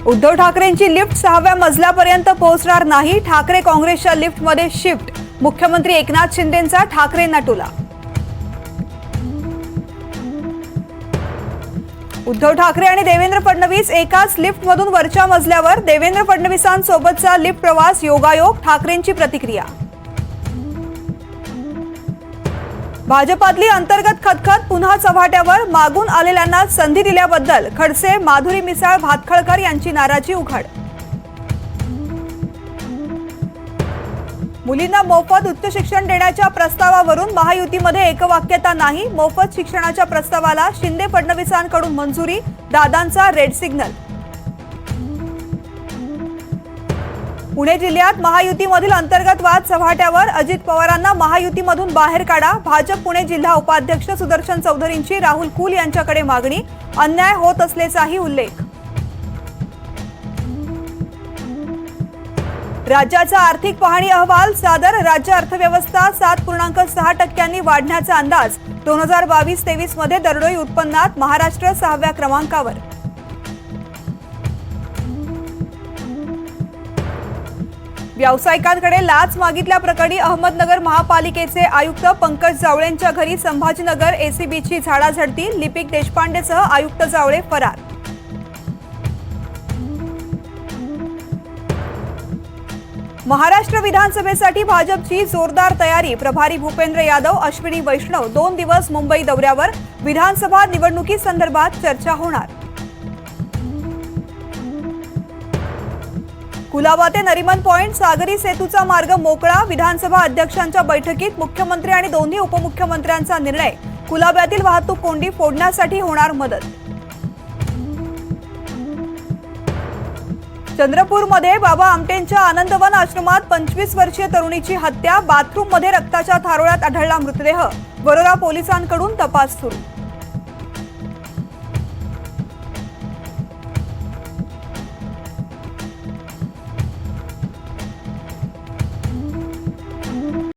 उद्धव ठाकरेंची लिफ्ट 6व्या मजल्यापर्यंत पोहोचणार नाही. ठाकरे काँग्रेसच्या लिफ्टमध्ये शिफ्ट. मुख्यमंत्री एकनाथ शिंदेंचा ठाकरेंना टोला. उद्धव ठाकरे आणि देवेंद्र फडणवीस एकाच लिफ्टमधून वरच्या मजल्यावर. देवेंद्र फडणवीसांसोबतचा लिफ्ट प्रवास योगायोग. ठाकरेंची प्रतिक्रिया. भाजपातली अंतर्गत खतखत पुन्हा चव्हाट्यावर. मागून आलेल्यांना संधी दिल्याबद्दल खडसे, माधुरी मिसाळ, भातखळकर यांची नाराजी उघड. मुलींना मोफत उच्च शिक्षण देण्याच्या प्रस्तावावरून महायुतीमध्ये एकवाक्यता नाही. मोफत शिक्षणाच्या प्रस्तावाला शिंदे फडणवीसांकडून मंजुरी. दादांचा रेड सिग्नल. पुणे जिल्ह्यात महायुतीमधील अंतर्गत वाद चव्हाट्यावर. अजित पवारांना महायुतीमधून बाहेर काढा. भाजप पुणे जिल्हा उपाध्यक्ष सुदर्शन चौधरींची राहुल कुल यांच्याकडे मागणी. अन्याय होत असल्याचाही उल्लेख. राज्याचा आर्थिक पाहणी अहवाल सादर. राज्य अर्थव्यवस्था 7.6% वाढण्याचा अंदाज. 2022-23 मध्ये दरडोई उत्पन्नात महाराष्ट्र 6व्या क्रमांकावर. व्यावसायिकांकडे लाच मागितल्याप्रकरणी अहमदनगर महापालिकेचे आयुक्त पंकज जावळेंच्या घरी संभाजीनगर एसीबीची झाडाझडती. लिपिक देशपांडेसह आयुक्त जावळे फरार. महाराष्ट्र विधानसभेसाठी भाजपची जोरदार तयारी. प्रभारी भूपेंद्र यादव, अश्विनी वैष्णव 2 दिवस मुंबई दौऱ्यावर. विधानसभा निवडणुकीसंदर्भात चर्चा होणार. कुलाबा ते नरिमन पॉइंट सागरी सेतूचा मार्ग मोकळा. विधानसभा अध्यक्षांच्या बैठकीत मुख्यमंत्री आणि दोन्ही उपमुख्यमंत्र्यांचा निर्णय. कुलाब्यातील वाहतूक कोंडी फोडण्यासाठी होणार मदत. चंद्रपूरमध्ये बाबा आमटेंच्या आनंदवन आश्रमात 25 वर्षीय तरुणीची हत्या. बाथरूममध्ये रक्ताच्या थारोळ्यात आढळला मृतदेह. वरोरा पोलिसांकडून तपास सुरू.